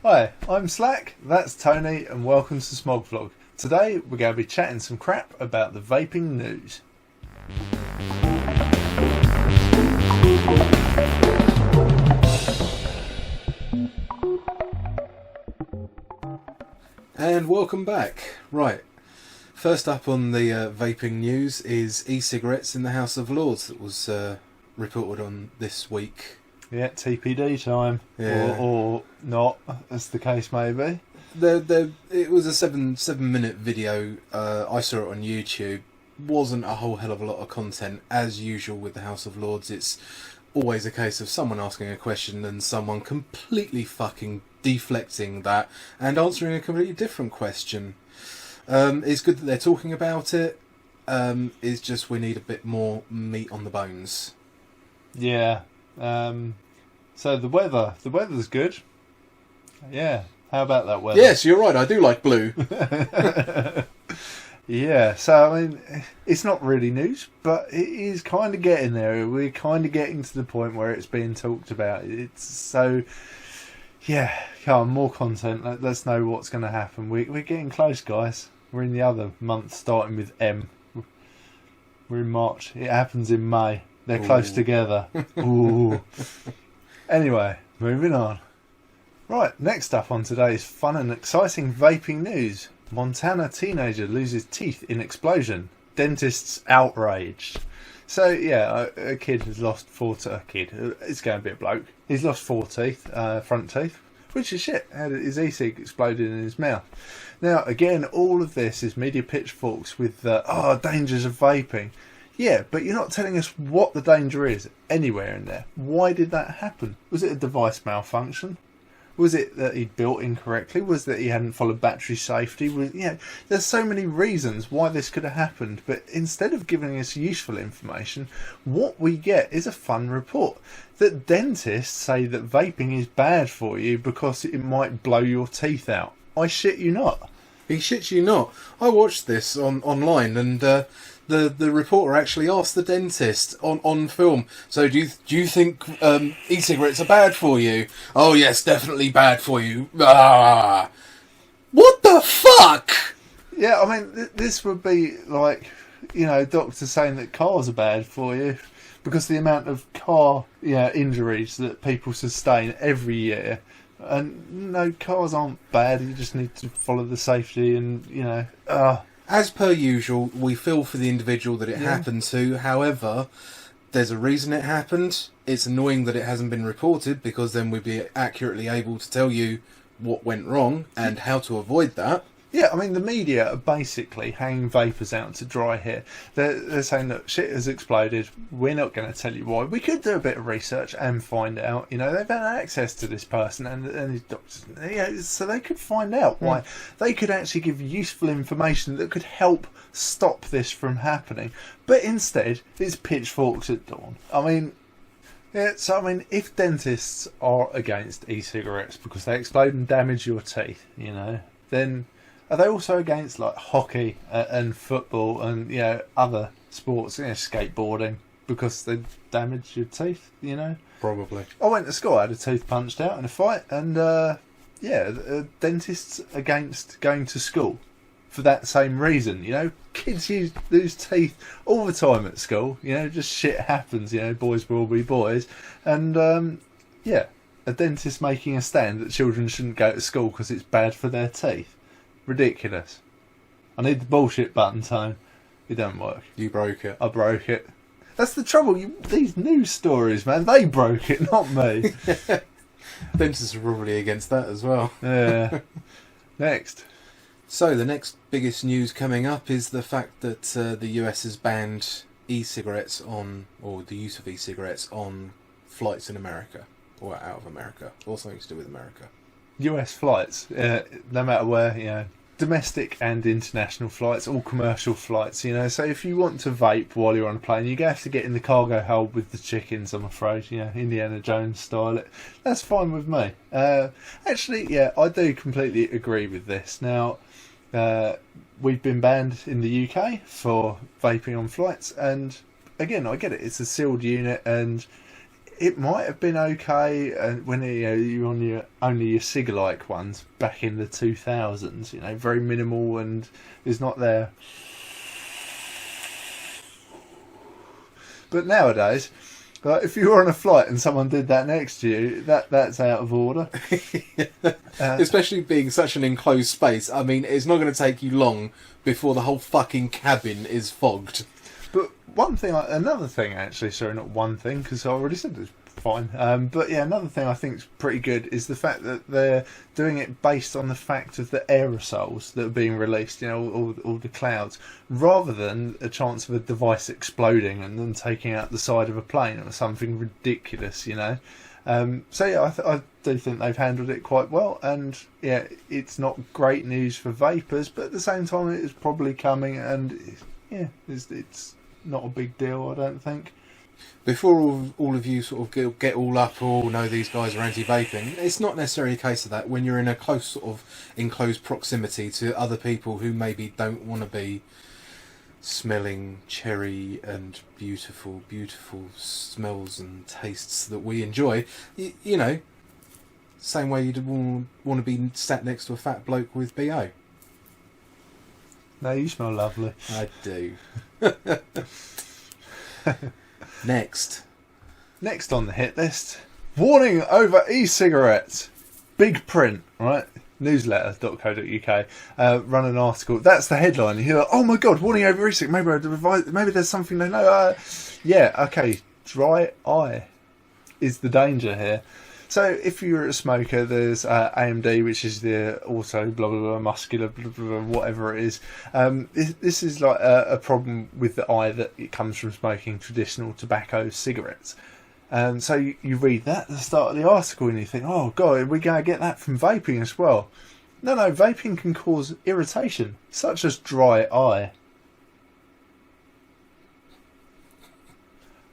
Hi, I'm Slack, that's Tony, and welcome to Smog Vlog. Today we're going to be chatting some crap about the vaping news. And welcome back. Right, first up on the vaping news is e-cigarettes in the House of Lords that was reported on this week. Yeah, TPD time, Yeah. or not, as the case may be. It was a seven minute video. I saw it on YouTube. Wasn't a whole hell of a lot of content, as usual with the House of Lords. It's always a case of someone asking a question and someone completely fucking deflecting that and answering a completely different question. It's good that they're talking about it. It's just we need a bit more meat on the bones. Yeah. So the weather's good. Yeah. How about that weather? Yes, you're right. I do like blue. Yeah, so I mean, it's not really news, but it is kind of getting there. We're kind of getting to the point where it's being talked about. It's so, yeah, come on, more content. Let's know what's going to happen. We're getting close, guys. We're in the other month, starting with M. We're in March. It happens in May. They're close together. Ooh. Anyway, moving on. Right, next up on today's fun and exciting vaping news. Montana teenager loses teeth in explosion. Dentists outraged. So, yeah, a kid has lost it's going to be a bloke. He's lost 4 teeth, front teeth, which is shit. Had his ecig exploded in his mouth. Now, again, all of this is media pitchforks with, dangers of vaping. Yeah, but you're not telling us what the danger is anywhere in there. Why did that happen? Was it a device malfunction? Was it that he built incorrectly? Was it that he hadn't followed battery safety? There's so many reasons why this could have happened. But instead of giving us useful information, what we get is a fun report that dentists say that vaping is bad for you because it might blow your teeth out. I shit you not. He shits you not. I watched this online, and the reporter actually asked the dentist on film. So do you think e-cigarettes are bad for you? Oh yes, definitely bad for you. Ah, what the fuck? Yeah, I mean, this would be like, doctors saying that cars are bad for you because the amount of car injuries that people sustain every year. And no, cars aren't bad. You just need to follow the safety and, As per usual, we feel for the individual that it happened to. However, there's a reason it happened. It's annoying that it hasn't been reported, because then we'd be accurately able to tell you what went wrong and how to avoid that. Yeah, I mean, the media are basically hanging vapours out to dry here. They're saying that shit has exploded. We're not going to tell you why. We could do a bit of research and find out. They've had access to this person and his doctors. So they could find out why. They could actually give useful information that could help stop this from happening. But instead, it's pitchforks at dawn. If dentists are against e-cigarettes because they explode and damage your teeth, then are they also against like hockey and football and other sports, skateboarding, because they damage your teeth? Probably. I went to school. I had a tooth punched out in a fight, and dentists against going to school for that same reason. Kids lose teeth all the time at school. Just shit happens. Boys will be boys, and a dentist making a stand that children shouldn't go to school because it's bad for their teeth. Ridiculous. I need the bullshit button, Tone. It don't work. You broke it. I broke it. That's the trouble. These news stories, man, they broke it, not me. Dentists are probably against that as well. Yeah. Next. So the next biggest news coming up is the fact that the US has banned e-cigarettes or the use of e-cigarettes on flights in America, or out of America, or something to do with America. US flights, no matter where, domestic and international flights, all commercial flights, so if you want to vape while you're on a plane, you have to get in the cargo hold with the chickens, I'm afraid, Indiana Jones style. That's fine with me. Actually, I do completely agree with this. Now, we've been banned in the UK for vaping on flights, and again, I get it, it's a sealed unit, and it might have been okay when you're on only your cig-like ones back in the 2000s. Very minimal and is not there. But nowadays, if you were on a flight and someone did that next to you, that's out of order. Especially being such an enclosed space. I mean, it's not going to take you long before the whole fucking cabin is fogged. But another thing actually, sorry, not one thing, because I already said it's fine. But yeah, another thing I think is pretty good is the fact that they're doing it based on the fact of the aerosols that are being released, all the clouds, rather than a chance of a device exploding and then taking out the side of a plane or something ridiculous, So yeah, I do think they've handled it quite well, and yeah, it's not great news for vapors, but at the same time, it is probably coming, and yeah, it's not a big deal, I don't think. Before all of you sort of get all up or know these guys are anti-vaping, it's not necessarily a case of that when you're in a close sort of enclosed proximity to other people who maybe don't want to be smelling cherry and beautiful, beautiful smells and tastes that we enjoy. Same way you'd want to be sat next to a fat bloke with BO. No, you smell lovely. I do. Next on the hit list, warning over e-cigarettes. Big print, right? Newsletter.co.uk run an article. That's the headline. You're like, oh my god, warning over e-cigarettes. Maybe there's something they know. Yeah, okay. Dry eye is the danger here. So if you're a smoker, there's AMD, which is the auto blah blah blah muscular blah blah, blah whatever it is. This is like a problem with the eye that it comes from smoking traditional tobacco cigarettes. So you read that at the start of the article and you think, oh god, we're going to get that from vaping as well. No, vaping can cause irritation, such as dry eye.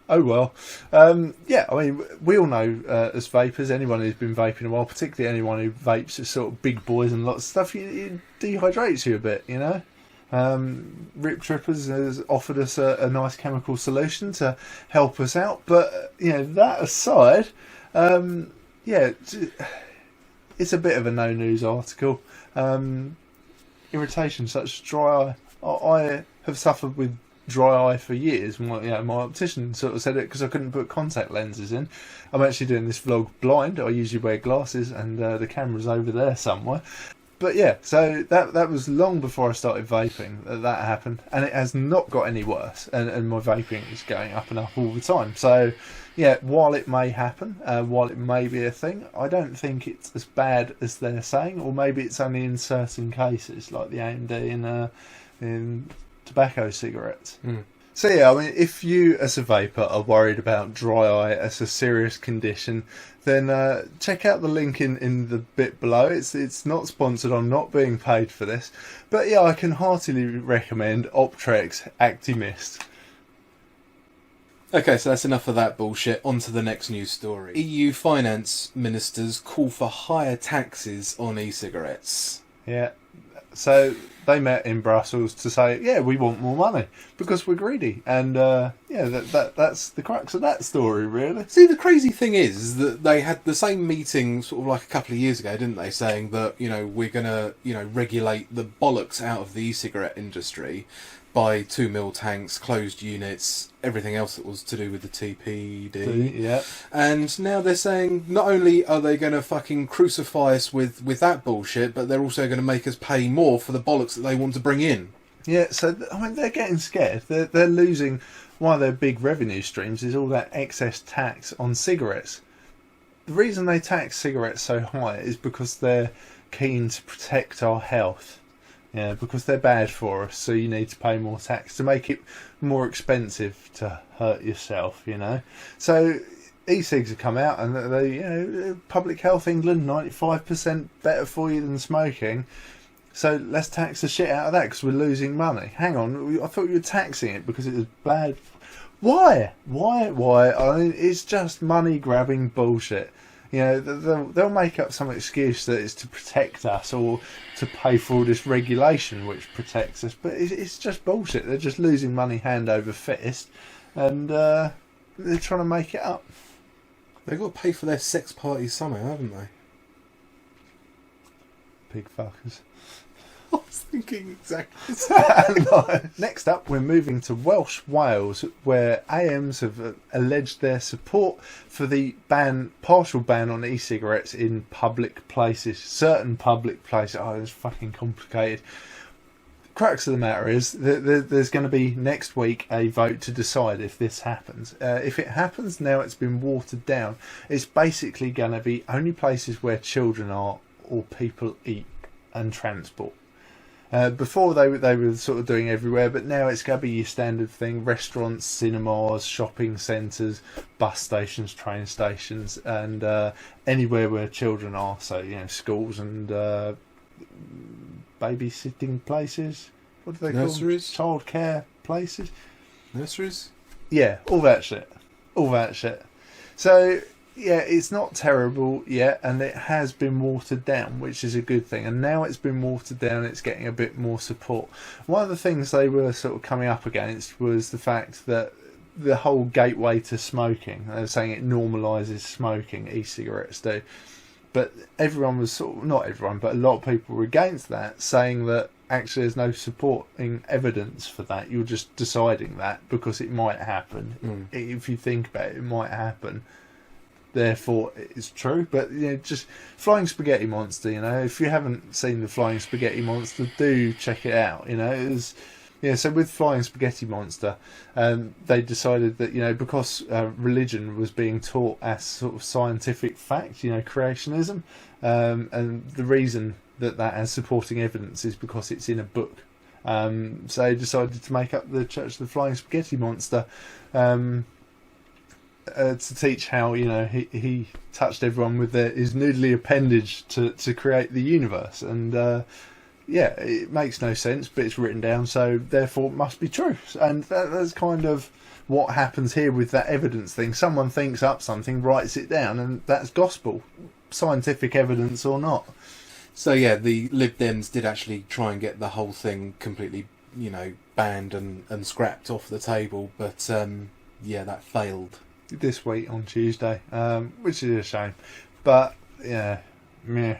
Oh well. Yeah, I mean, we all know as vapers, anyone who's been vaping a while, particularly anyone who vapes as sort of big boys and lots of stuff, it dehydrates you a bit, Rip Trippers has offered us a nice chemical solution to help us out, but that aside, it's a bit of a no news article. Irritation such as dry eye. I have suffered with dry eye for years. My optician sort of said it because I couldn't put contact lenses in. I'm actually doing this vlog blind. I usually wear glasses, and the camera's over there somewhere. But yeah, so that was long before I started vaping that happened, and it has not got any worse, and my vaping is going up and up all the time. So yeah, while it may happen, while it may be a thing, I don't think it's as bad as they're saying, or maybe it's only in certain cases like the AMD in tobacco cigarettes. So yeah, I mean, if you as a vapor are worried about dry eye as a serious condition, then check out the link in the bit below. It's not sponsored, I'm not being paid for this, but yeah, I can heartily recommend Optrex Actimist. Okay, so that's enough of that bullshit. On to the next news story. EU finance ministers call for higher taxes on e-cigarettes. Yeah, so they met in Brussels to say, yeah, we want more money because we're greedy. And that's the crux of that story, really. See, the crazy thing is that they had the same meeting sort of like a couple of years ago, didn't they? Saying that, we're going to, regulate the bollocks out of the e-cigarette industry by 2 mil tanks, closed units, everything else that was to do with the TPD. Yeah. And now they're saying not only are they going to fucking crucify us with that bullshit, but they're also going to make us pay more for the bollocks that they want to bring in. Yeah, so, I mean, they're getting scared. They're losing one of their big revenue streams is all that excess tax on cigarettes. The reason they tax cigarettes so high is because they're keen to protect our health. Yeah, because they're bad for us, so you need to pay more tax to make it more expensive to hurt yourself, So ecigs have come out and they, Public Health England, 95% better for you than smoking. So let's tax the shit out of that because we're losing money. Hang on, I thought you were taxing it because it was bad. Why? I mean, it's just money grabbing bullshit. They'll make up some excuse that it's to protect us or to pay for all this regulation which protects us, but it's just bullshit. They're just losing money hand over fist, and they're trying to make it up. They've got to pay for their sex parties somehow, haven't they? Pig fuckers. I was thinking exactly. No. Next up, we're moving to Welsh, Wales, where AMs have alleged their support for the partial ban on e-cigarettes in public places, certain public places. Oh, it's fucking complicated. Crux of the matter is that there's going to be next week a vote to decide if this happens. If it happens, now it's been watered down. It's basically going to be only places where children are or people eat and transport. Before they were sort of doing everywhere, but now it's going to be your standard thing: restaurants, cinemas, shopping centres, bus stations, train stations, and anywhere where children are. So schools and babysitting places. What do they Nurseries? call them? Childcare places. Nurseries? Yeah, all that shit. So yeah, it's not terrible yet, and it has been watered down, which is a good thing. And now it's been watered down, it's getting a bit more support. One of the things they were sort of coming up against was the fact that the whole gateway to smoking, they were saying it normalises smoking, e-cigarettes do. But everyone was not everyone, but a lot of people were against that, saying that actually there's no supporting evidence for that. You're just deciding that because it might happen. If you think about it, it might happen. Therefore, it's true. But just Flying Spaghetti Monster. If you haven't seen the Flying Spaghetti Monster, do check it out. So with Flying Spaghetti Monster, they decided that because religion was being taught as sort of scientific fact, creationism, and the reason that has supporting evidence is because it's in a book. So they decided to make up the Church of the Flying Spaghetti Monster. To teach how he touched everyone with his noodly appendage to create the universe, and it makes no sense, but it's written down, so therefore it must be true. And that's kind of what happens here with that evidence thing. Someone thinks up something, writes it down, and that's gospel, scientific evidence or not. So yeah, the Lib Dems did actually try and get the whole thing completely, banned and scrapped off the table, but that failed. This week on Tuesday, which is a shame, but meh.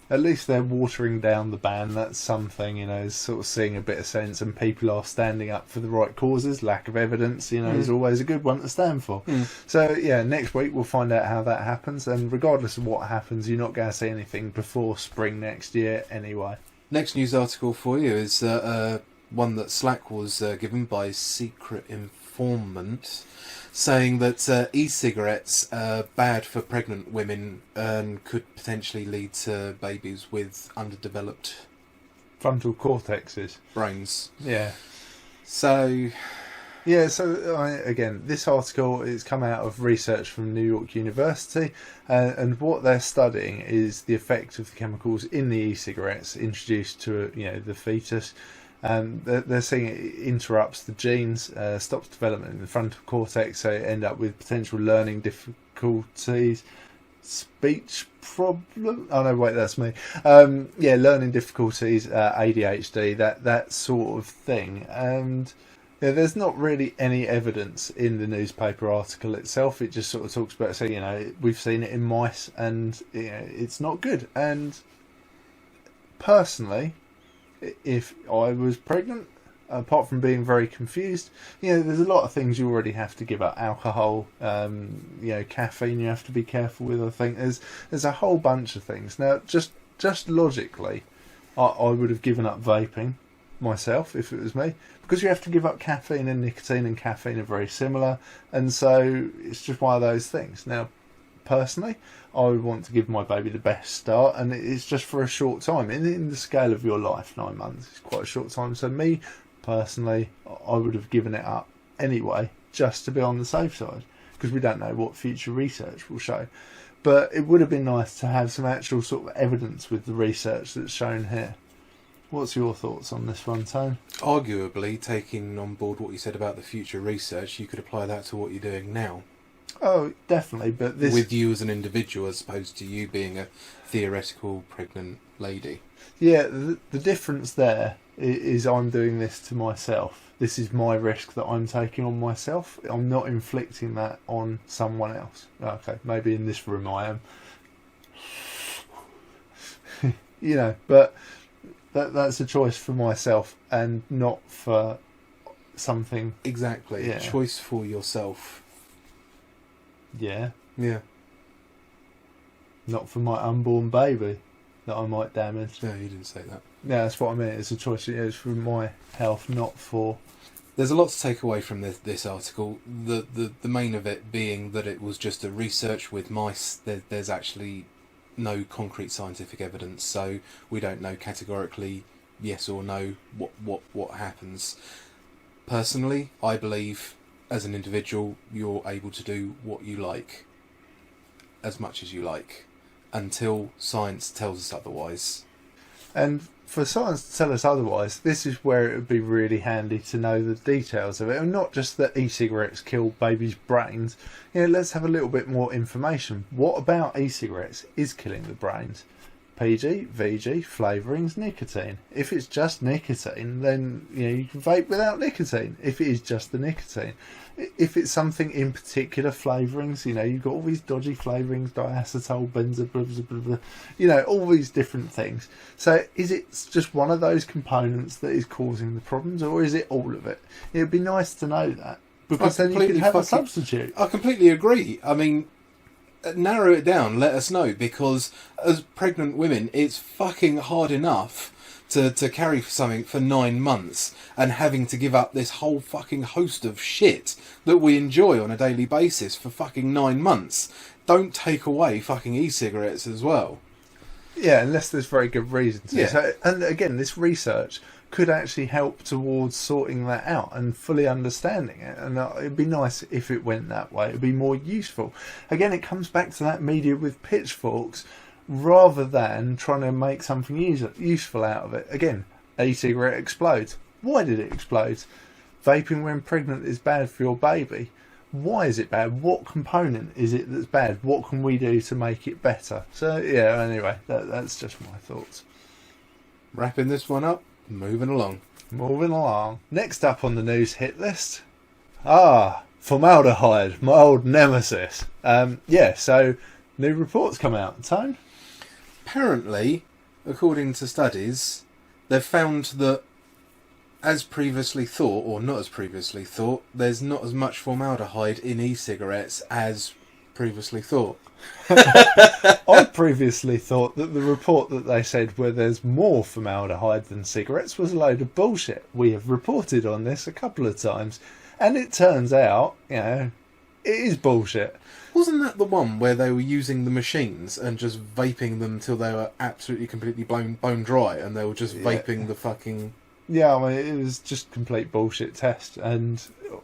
At least they're watering down the ban. That's something, is sort of seeing a bit of sense, and people are standing up for the right causes. Lack of evidence, is always a good one to stand for. So next week we'll find out how that happens, and regardless of what happens, you're not going to see anything before spring next year anyway. Next news article for you is one that Slack was given by Secret Informant, saying that e-cigarettes are bad for pregnant women and could potentially lead to babies with underdeveloped frontal cortexes, brains. So again, this article is come out of research from New York University, and what they're studying is the effect of the chemicals in the e-cigarettes introduced to the fetus. They're saying it interrupts the genes, stops development in the frontal cortex, so you end up with potential learning difficulties, speech problem. Oh no, wait, that's me. Learning difficulties, ADHD, that sort of thing. And there's not really any evidence in the newspaper article itself. It just sort of talks about saying, we've seen it in mice, and it's not good. And personally, if I was pregnant, apart from being very confused, there's a lot of things you already have to give up. Alcohol, caffeine you have to be careful with. I think there's a whole bunch of things. Now, just logically, I would have given up vaping myself if it was me, because you have to give up caffeine, and nicotine and caffeine are very similar, and so it's just one of those things. Now, personally, I would want to give my baby the best start, and it's just for a short time. In the scale of your life, 9 months is quite a short time. So me, personally, I would have given it up anyway, just to be on the safe side, because we don't know what future research will show. But it would have been nice to have some actual sort of evidence with the research that's shown here. What's your thoughts on this one, Tone? Arguably, taking on board what you said about the future research, you could apply that to what you're doing now. Oh, definitely, but this... With you as an individual as opposed to you being a theoretical pregnant lady. Yeah, the difference there is I'm doing this to myself. This is my risk that I'm taking on myself. I'm not inflicting that on someone else. Okay, maybe in this room I am. You know, but that's a choice for myself and not for something... Exactly. Yeah. Choice for yourself. Yeah. Yeah. Not for my unborn baby that I might damage. No, you didn't say that. Yeah, that's what I mean. It's a choice. It's for my health, not for... There's a lot to take away from this article. The main of it being that it was just a research with mice. There's actually no concrete scientific evidence, so we don't know categorically yes or no what happens. Personally, I believe as an individual you're able to do what you like, as much as you like, until science tells us otherwise. And for science to tell us otherwise, this is where it would be really handy to know the details of it, and not just that e-cigarettes kill babies' brains. You know, let's have a little bit more information. What about e-cigarettes is killing the brains? PG, VG, flavourings, nicotine. If it's just nicotine, then you can vape without nicotine. If it is just the nicotine. If it's something in particular flavourings, you've got all these dodgy flavourings, diacetyl, benzo, blah, blah, blah, blah, all these different things. So is it just one of those components that is causing the problems, or is it all of it? It would be nice to know that, because then you could have a substitute. I completely agree. I mean, narrow it down, let us know, because as pregnant women, it's fucking hard enough to carry something for 9 months and having to give up this whole fucking host of shit that we enjoy on a daily basis for fucking 9 months. Don't take away fucking e-cigarettes as well. Yeah, unless there's very good reason to. Yeah. So, and again, this research could actually help towards sorting that out and fully understanding it, and it'd be nice if it went that way. It'd be more useful. Again, it comes back to that media with pitchforks rather than trying to make something useful out of it. Again, e-cigarette explodes. Why did it explode? Vaping when pregnant is bad for your baby. Why is it bad? What component is it that's bad? What can we do to make it better? So yeah, anyway, that's just my thoughts. Wrapping this one up, moving along. Next up on the news hit list. Formaldehyde, my old nemesis. So new reports come out. Tone? Apparently, according to studies, they've found that, as previously thought, or not as previously thought, there's not as much formaldehyde in e-cigarettes as previously thought. I previously thought that the report that they said where there's more formaldehyde than cigarettes was a load of bullshit. We have reported on this a couple of times, and it turns out, it is bullshit. Wasn't that the one where they were using the machines and just vaping them till they were absolutely completely bone dry, and they were just vaping the fucking... Yeah, I mean, it was just complete bullshit test, and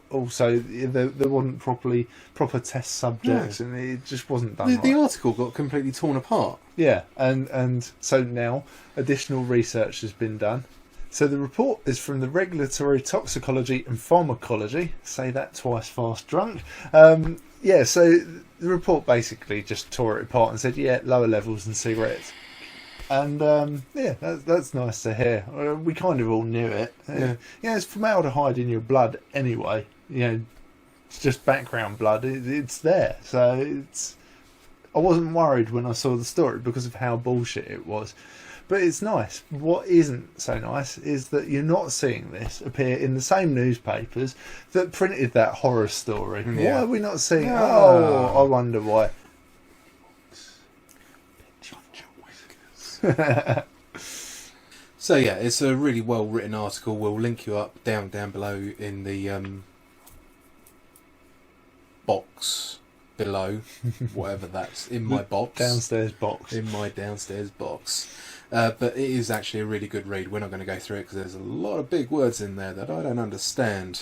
also there wasn't proper test subjects, and it just wasn't done right. The article got completely torn apart. Yeah, and so now additional research has been done. So the report is from the Regulatory Toxicology and Pharmacology. Say that twice fast drunk. So the report basically just tore it apart and said, lower levels than cigarettes. And that's nice to hear. We kind of all knew it. It's formaldehyde in your blood anyway. It's just background blood. It's there. So I wasn't worried when I saw the story because of how bullshit it was. But it's nice. What isn't so nice is that you're not seeing this appear in the same newspapers that printed that horror story. Yeah. Why are we not seeing it? Oh, I wonder why. So yeah, it's a really well written article. We'll link you up down below in the box below, whatever that's in my box. Downstairs box. In my downstairs box. But it is actually a really good read. We're not going to go through it because there's a lot of big words in there that I don't understand.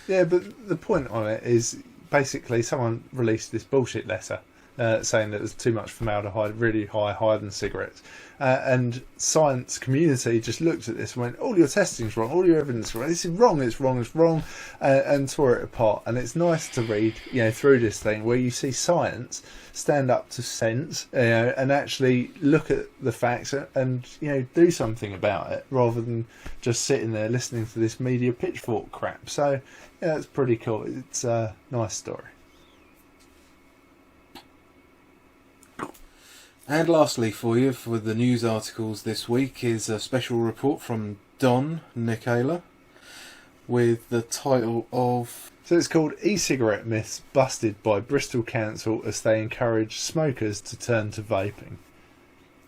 Yeah, but the point on it is basically someone released this bullshit letter saying that there's too much formaldehyde, really higher than cigarettes. And science community just looked at this and went, all your testing's wrong, all your evidence is wrong, this is wrong, it's wrong, it's wrong, and tore it apart. And it's nice to read, through this thing where you see science stand up to sense, and actually look at the facts and do something about it, rather than just sitting there listening to this media pitchfork crap. So yeah, it's pretty cool. It's a nice story. And lastly for you, for the news articles this week, is a special report from Don Nickela with the title of... So it's called E-Cigarette Myths Busted by Bristol Council as they encourage smokers to turn to vaping.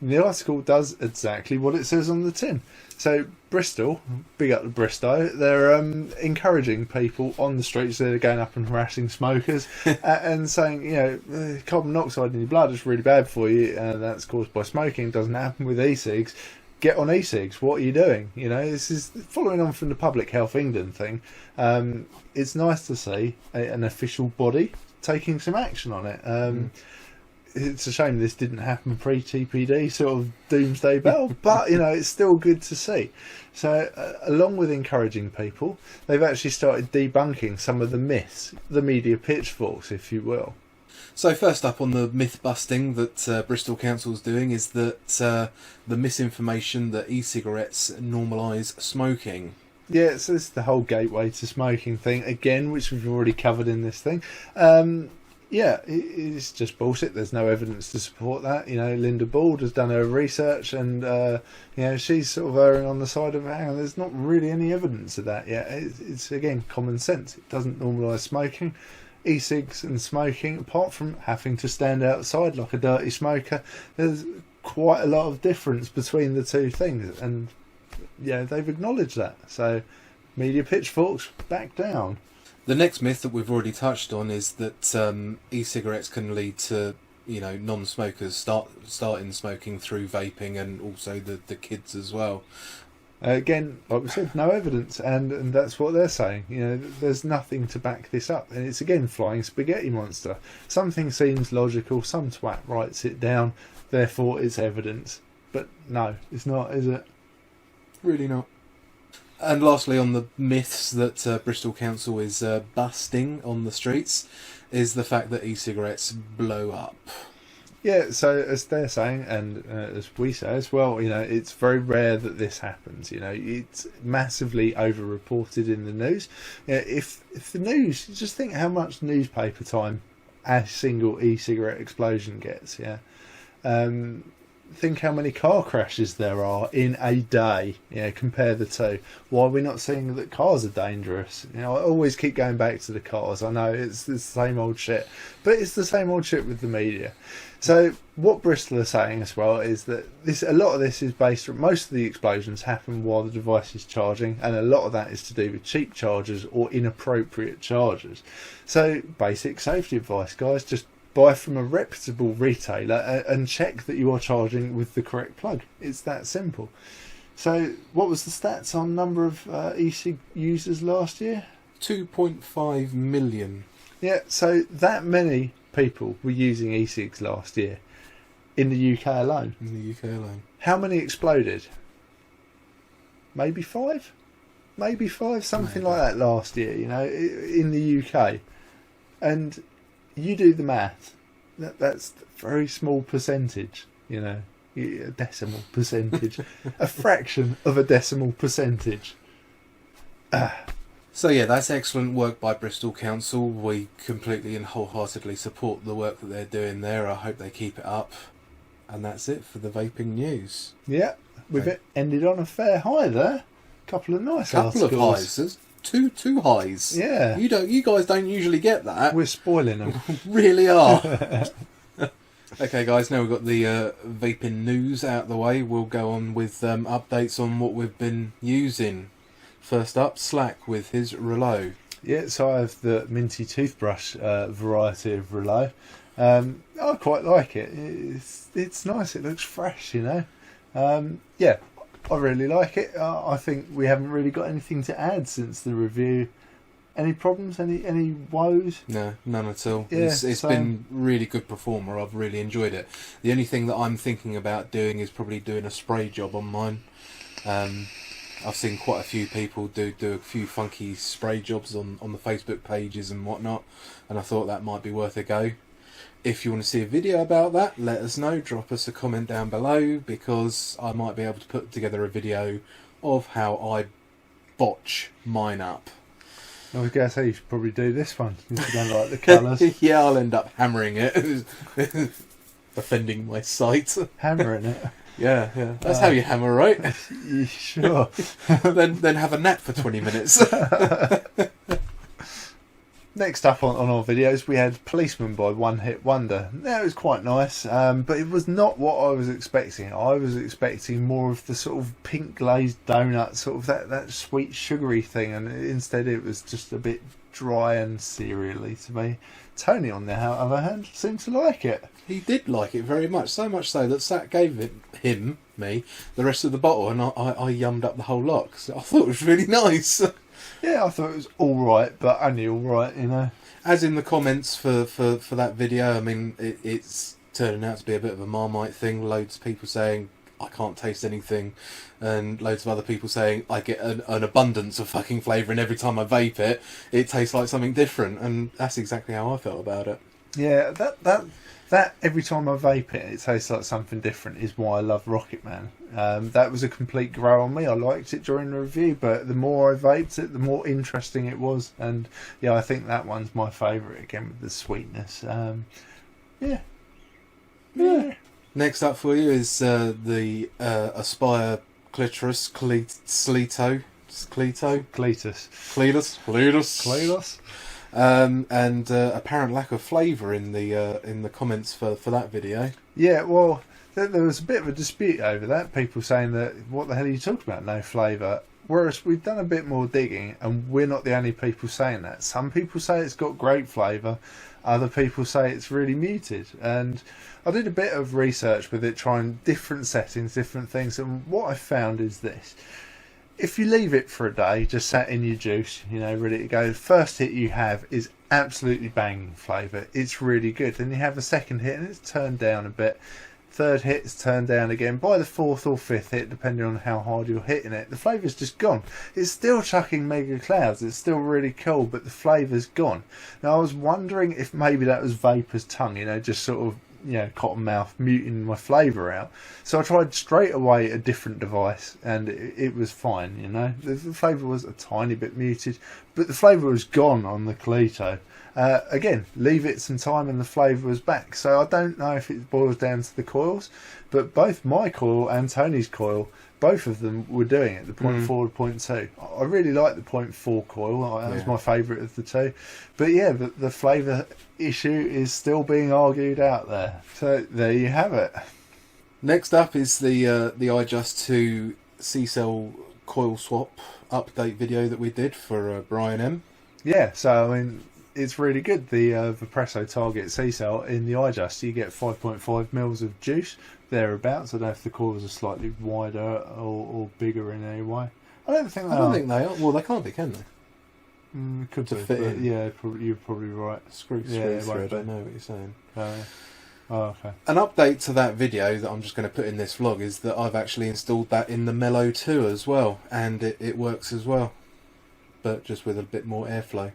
And the article does exactly what it says on the tin. So Bristol, big up to Bristow, they're encouraging people on the streets that are going up and harassing smokers and saying, carbon monoxide in your blood is really bad for you, and that's caused by smoking. It doesn't happen with ecigs. Get on ecigs. What are you doing? This is following on from the Public Health England thing. It's nice to see an official body taking some action on it. It's a shame this didn't happen pre-TPD, sort of doomsday bell, but it's still good to see. So along with encouraging people, they've actually started debunking some of the myths, the media pitchforks, if you will. So first up on the myth busting that Bristol Council's doing is that the misinformation that e-cigarettes normalise smoking. Yeah, so this is the whole gateway to smoking thing again, which we've already covered in this thing. Yeah, it's just bullshit. There's no evidence to support that. Linda Bald has done her research, and she's sort of erring on the side of, hang on, there's not really any evidence of that yet. It's again common sense. It doesn't normalise smoking. E-cigs and smoking, apart from having to stand outside like a dirty smoker, there's quite a lot of difference between the two things, and they've acknowledged that. So media pitchforks, back down. The next myth that we've already touched on is that e-cigarettes can lead to non-smokers starting smoking through vaping, and also the kids as well. Again, like we said, no evidence, and that's what they're saying. There's nothing to back this up, and it's again flying spaghetti monster. Something seems logical, some twat writes it down, therefore it's evidence. But no, it's not, is it? Really not. And lastly, on the myths that Bristol Council is busting on the streets, is the fact that e-cigarettes blow up. Yeah, so as they're saying, and as we say as well, it's very rare that this happens. It's massively over-reported in the news. If the news, just think how much newspaper time a single e-cigarette explosion gets. Think how many car crashes there are in a day. Compare the two. Why are we not seeing that cars are dangerous? I always keep going back to the cars. I know it's the same old shit, but it's the same old shit with the media. So what Bristol are saying as well is that a lot of this is based on, most of the explosions happen while the device is charging, and a lot of that is to do with cheap chargers or inappropriate chargers. So basic safety advice, guys, just buy from a reputable retailer and check that you are charging with the correct plug. It's that simple. So what was the stats on number of e-cig users last year? 2.5 million. Yeah, so that many people were using e-cigs last year in the UK alone. In the UK alone. How many exploded? Maybe 5? Maybe 5, something like that last year, in the UK. And you do the math. That's a very small percentage, a decimal percentage. A fraction of a decimal percentage. So yeah, that's excellent work by Bristol Council. We completely and wholeheartedly support the work that they're doing there. I hope they keep it up. And that's it for the vaping news. Yeah, we've ended on a fair high there. Couple of nice articles. Couple of highs. There's two highs. Yeah. You guys don't usually get that. We're spoiling them. Really are. Okay, guys, now we've got the vaping news out of the way. We'll go on with updates on what we've been using. First up, Slack with his Relo. Yeah, so I have the minty toothbrush variety of Relo. I quite like it. It's nice. It looks fresh, Yeah, I really like it. I think we haven't really got anything to add since the review. Any problems? Any woes? No, none at all. Yeah, It's been really good performer. I've really enjoyed it. The only thing that I'm thinking about doing is probably doing a spray job on mine. I've seen quite a few people do a few funky spray jobs on the Facebook pages and whatnot, and I thought that might be worth a go. If you want to see a video about that, let us know. Drop us a comment down below, because I might be able to put together a video of how I botch mine up. I was going to say you should probably do this one if you don't like the colours. Yeah, I'll end up hammering it, offending my sight. Hammering it. Yeah. That's how you hammer, right? Yeah, sure. then have a nap for 20 minutes. Next up on our videos, we had Policeman by One Hit Wonder. That was quite nice, but it was not what I was expecting. I was expecting more of the sort of pink glazed donut, sort of that sweet sugary thing, and instead it was just a bit dry and cereally to me. Tony, on the other hand, seemed to like it. He did like it very much, so much so that Sat gave me the rest of the bottle, and I yummed up the whole lot, 'cause I thought it was really nice. Yeah, I thought it was all right, but only all right, you know. As in the comments for that video, I mean, it's turning out to be a bit of a Marmite thing. Loads of people saying, I can't taste anything, and loads of other people saying, I get an abundance of fucking flavour, and every time I vape it, it tastes like something different, and that's exactly how I felt about it. Yeah, that every time I vape it tastes like something different is why I love Rocket Man. That was a complete grow on me. I liked it during the review, but the more I vaped it, the more interesting it was. And yeah, I think that one's my favourite, again, with the sweetness. Yeah. Next up for you is the Aspire Clitoris Cletus. And apparent lack of flavour in the comments for that video. Yeah, well, there was a bit of a dispute over that. People saying that, what the hell are you talking about, no flavour? Whereas we've done a bit more digging, and we're not the only people saying that. Some people say it's got great flavour, other people say it's really muted. And I did a bit of research with it, trying different settings, different things, and what I found is this. If you leave it for a day, just sat in your juice, you know, ready to go, the first hit you have is absolutely banging flavour. It's really good. Then you have a second hit and it's turned down a bit. Third hit is turned down again. By the fourth or fifth hit, depending on how hard you're hitting it, the flavour's just gone. It's still chucking mega clouds. It's still really cool, but the flavour's gone. Now, I was wondering if maybe that was Vapor's tongue, you know, just sort of, you know, cotton mouth muting my flavour out. So I tried straight away a different device, and it was fine, you know. The flavour was a tiny bit muted, but the flavour was gone on the Cleto. Again, leave it some time and the flavour was back. So I don't know if it boils down to the coils, but both my coil and Tony's coil, both of them were doing it, the 0.4 to 0.2. I really like the 0.4 coil, that was my favourite of the two. But yeah, the flavour issue is still being argued out there. So there you have it. Next up is the iJust 2 C-Cell coil swap update video that we did for Brian M. Yeah, so I mean, it's really good. The Vapresso Target C-Cell in the iJust, you get 5.5 mils of juice, thereabouts. I don't know if the coils are slightly wider or bigger in any way. I don't think they are. Well, they can't be, can they? Could to be, fit in. Yeah, you're probably right. Screw through, I don't know what you're saying. Oh, okay. An update to that video that I'm just going to put in this vlog is that I've actually installed that in the Mellow 2 as well, and it works as well, but just with a bit more airflow.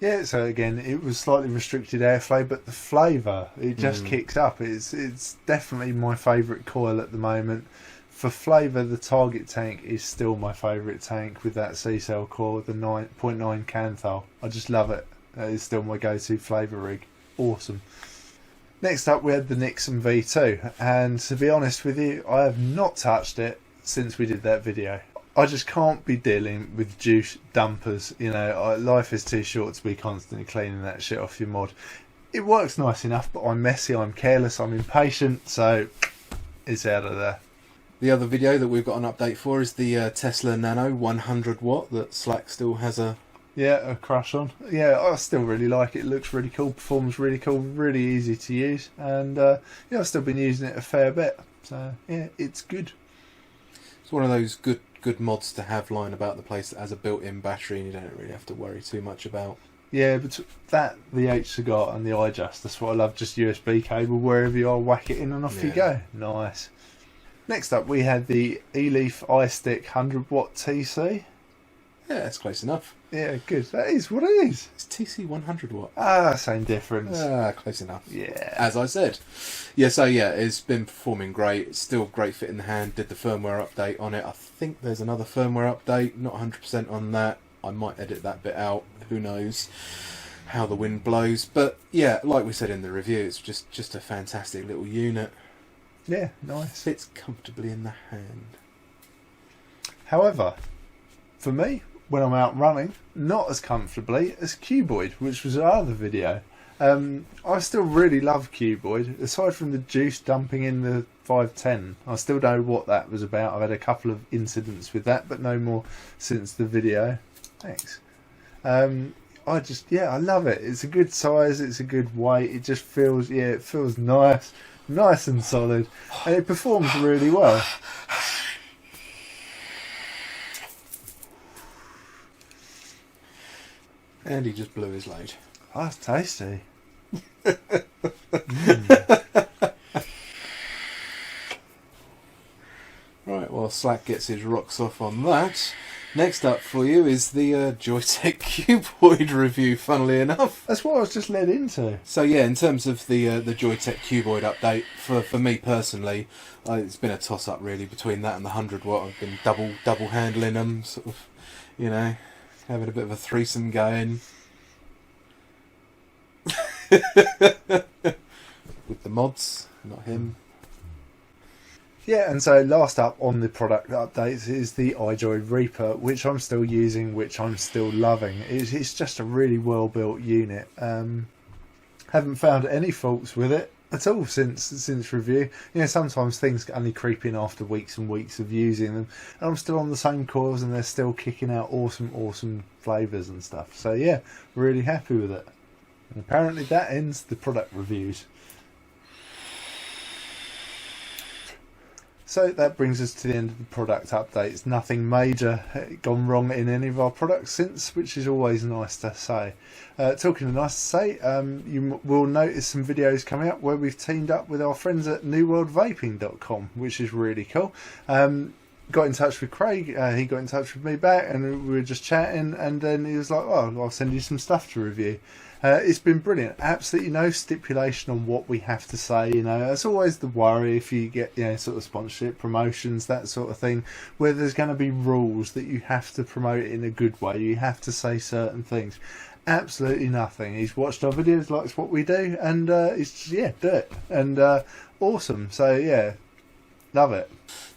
Yeah, so again, it was slightly restricted airflow, but the flavour, it just kicks up. It's definitely my favourite coil at the moment. For flavour, the Target tank is still my favourite tank with that C-Cell coil, the 0.9 Canthal. I just love it. That is still my go-to flavour rig. Awesome. Next up, we had the Nixon V2, and to be honest with you, I have not touched it since we did that video. I just can't be dealing with juice dumpers, you know. Life is too short to be constantly cleaning that shit off your mod. It works nice enough, but I'm messy, I'm careless, I'm impatient, so it's out of there. The other video that we've got an update for is the Tesla Nano 100 watt that Slack still has a crush on. Yeah, I still really like it. It looks really cool, performs really cool, really easy to use, and I've still been using it a fair bit. So yeah, it's good. It's one of those good good mods to have lying about the place that has a built-in battery, and you don't really have to worry too much about. Yeah, but that, the ecigar and the iJust, that's what I love, just USB cable, wherever you are, whack it in and off you go. Nice. Next up we had the eLeaf iStick 100 watt TC. Yeah, that's close enough. Yeah, good. That is what it is. It's TC 100 watt. Same difference. Close enough. Yeah. As I said. Yeah, so yeah, it's been performing great. It's still great fit in the hand. Did the firmware update on it. I think there's another firmware update. Not 100% on that. I might edit that bit out. Who knows how the wind blows. But yeah, like we said in the review, it's just a fantastic little unit. Yeah, nice. Fits comfortably in the hand. However, for me, when I'm out running, not as comfortably as Cuboid, which was our other video. I still really love Cuboid. Aside from the juice dumping in the 510, I still don't know what that was about. I've had a couple of incidents with that, but no more since the video. Thanks. I love it. It's a good size, it's a good weight, it just feels, it feels nice and solid, and it performs really well. And he just blew his load. Oh, that's tasty. Right, well, Slack gets his rocks off on that. Next up for you is the Joytech Cuboid review, funnily enough. That's what I was just led into. So yeah, in terms of the Joytech Cuboid update, for me personally, it's been a toss-up really between that and the 100 watt. I've been double handling them, sort of, having a bit of a threesome going. With the mods, not him. Yeah, and so last up on the product updates is the iDroid Reaper, which I'm still using, which I'm still loving. It's just a really well built unit. Haven't found any faults with it at all since review. Sometimes things only creep in after weeks and weeks of using them, and I'm still on the same cores, and they're still kicking out awesome flavours and stuff. So yeah, really happy with it. And apparently that ends the product reviews. So that brings us to the end of the product updates. Nothing major gone wrong in any of our products since, which is always nice to say. Talking of nice to say, you will notice some videos coming up where we've teamed up with our friends at newworldvaping.com, which is really cool. Got in touch with Craig, he got in touch with me back, and we were just chatting, and then he was like, oh, I'll send you some stuff to review. It's been brilliant. Absolutely no stipulation on what we have to say. That's always the worry if you get sort of sponsorship, promotions, that sort of thing, where there's going to be rules that you have to promote it in a good way. You have to say certain things. Absolutely nothing. He's watched our videos, likes what we do, and it's do it. And awesome. So yeah, love it.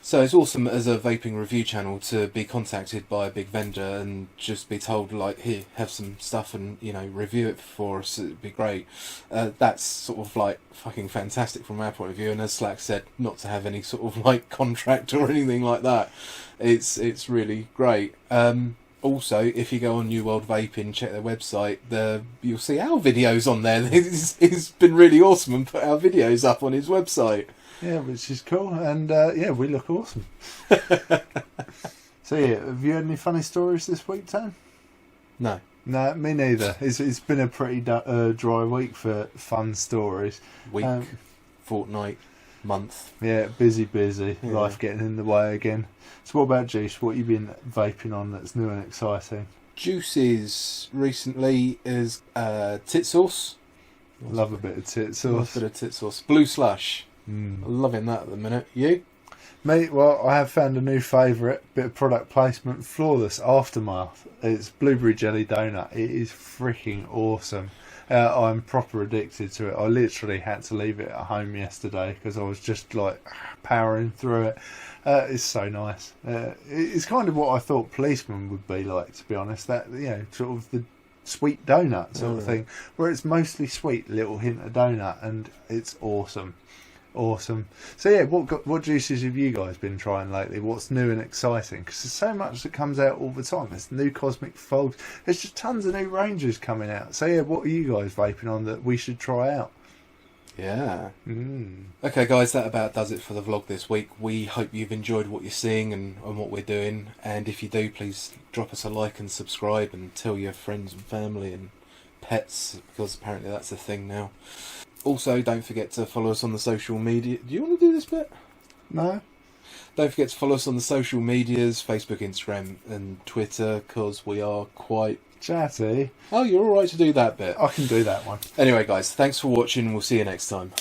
So it's awesome as a vaping review channel to be contacted by a big vendor and just be told, like, here, have some stuff and, review it for us. It'd be great. That's sort of like fucking fantastic from our point of view. And as Slack said, not to have any sort of like contract or anything like that. It's really great. Also, if you go on New World Vaping, check their website, you'll see our videos on there. He's been really awesome and put our videos up on his website. Yeah, which is cool, and we look awesome. So yeah, have you had any funny stories this week, Tom? No. No, me neither. It's been a pretty dry week for fun stories. Week, fortnight, month. Yeah, busy. Yeah. Life getting in the way again. So what about Juice? What have you been vaping on that's new and exciting? Juices recently is tit sauce. Love a bit of tit sauce. Blue slush. Loving that at the minute. You? Mate, well, I have found a new favourite bit of product placement, Flawless Aftermath. It's blueberry jelly donut. It is freaking awesome. I'm proper addicted to it. I literally had to leave it at home yesterday because I was just like powering through it. It's so nice. It's kind of what I thought policeman would be like, to be honest. That sort of the sweet donut sort of thing, where it's mostly sweet, little hint of donut, and it's awesome. Awesome. So yeah, what juices have you guys been trying lately? What's new and exciting? Because there's so much that comes out all the time. There's new cosmic fogs. There's just tons of new ranges coming out. So yeah, what are you guys vaping on that we should try out? Yeah. Mm. Okay, guys, that about does it for the vlog this week. We hope you've enjoyed what you're seeing and what we're doing. And if you do, please drop us a like and subscribe and tell your friends and family and pets, because apparently that's a thing now. Also, don't forget to follow us on the social media. Do you want to do this bit? No? Don't forget to follow us on the social medias, Facebook, Instagram and Twitter, because we are quite... Chatty. Oh, you're alright to do that bit. I can do that one. Anyway, guys, thanks for watching. We'll see you next time.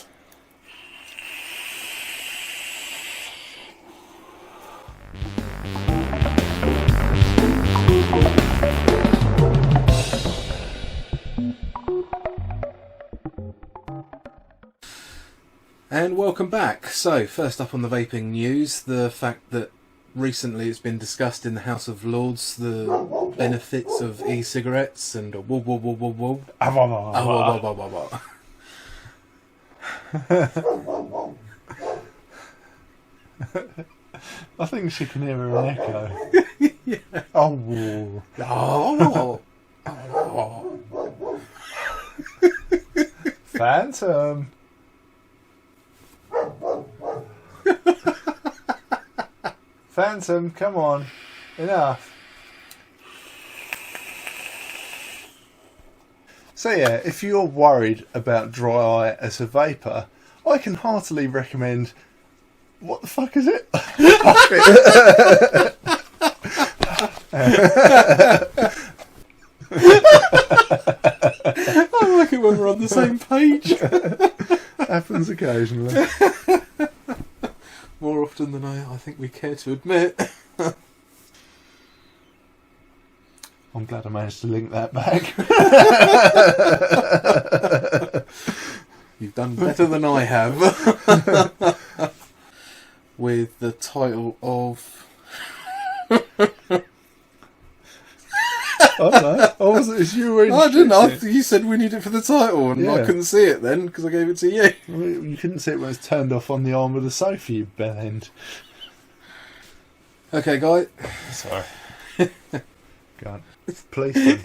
And welcome back. So, first up on the vaping news, the fact that recently it's been discussed in the House of Lords the benefits of e-cigarettes and whoa whoa whoa whoa whoa. Ah, wah, wah, Oh, wah. whoa, whoa, whoa, whoa. I think she can hear an echo. Yeah. Oh, whoa. Oh, oh. Phantom. Phantom, come on. Enough. So yeah, if you're worried about dry eye as a vapor, I can heartily recommend... What the fuck is it? I like it when we're on the same page. Happens occasionally. More often than I think we care to admit. I'm glad I managed to link that back. You've done better than I have. With the title of... I don't know. I wasn't as you were. I didn't know. You said we need it for the title, and I Yeah. couldn't see it then because I gave it to you. You couldn't see it when it's turned off on the arm of the sofa, you bellend. Okay, guy. Sorry. Go on. Policeman.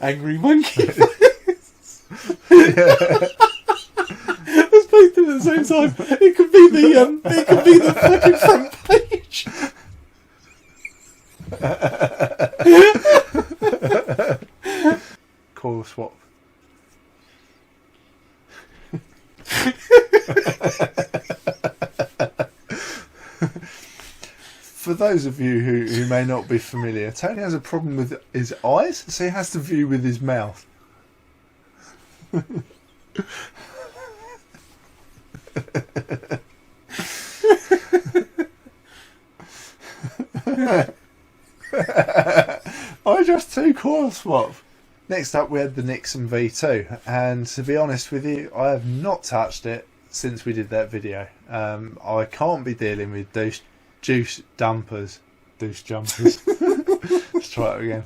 Angry monkey. Yeah. Let's both do it at the same time. It could be the it could be the fucking front page. Coil swap. For those of you who may not be familiar, Tony has a problem with his eyes, so he has to view with his mouth. I just two coil swap. Next up we had the Nixon V2, and to be honest with you, I have not touched it since we did that video. I can't be dealing with juice dumpers. Douche jumpers. Let's try it again.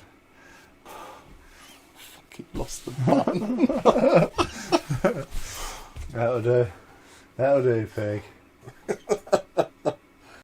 Fucking lost the button. That'll do. That'll do, pig.